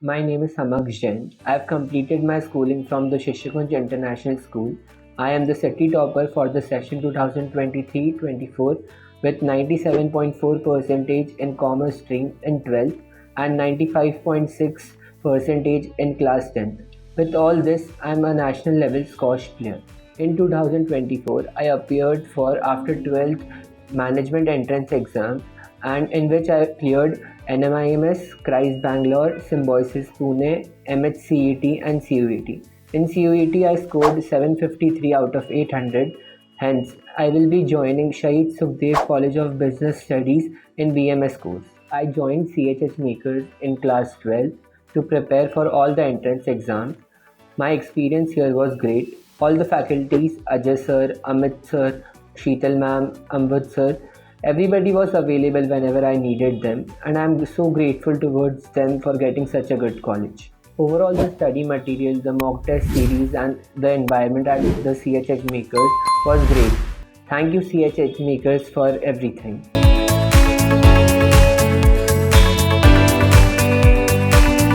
My name is Samaksh Jain. I have completed my schooling from the Shishikunj International School. I am the city topper for the session 2023-24 with 97.4 percentage in commerce stream in 12th and 95.6 percentage in class 10th. With all this, I am a national level squash player. In 2024, I appeared for after 12th management entrance exam and in which I cleared NMIMS, CRISE Bangalore, Symbiosis Pune, MHCET and CUET. In CUET, I scored 753 out of 800. Hence, I will be joining Shahid Sukhdev College of Business Studies in BMS course. I joined CHH Makers in class 12 to prepare for all the entrance exams. My experience here was great. All the faculties, Ajay sir, Amit sir, Sheetal ma'am, Amvud sir, everybody was available whenever I needed them, and I'm so grateful towards them for getting such a good college. Overall, the study material, the mock test series, and the environment at the CHH Makers was great. Thank you, CHH Makers, for everything.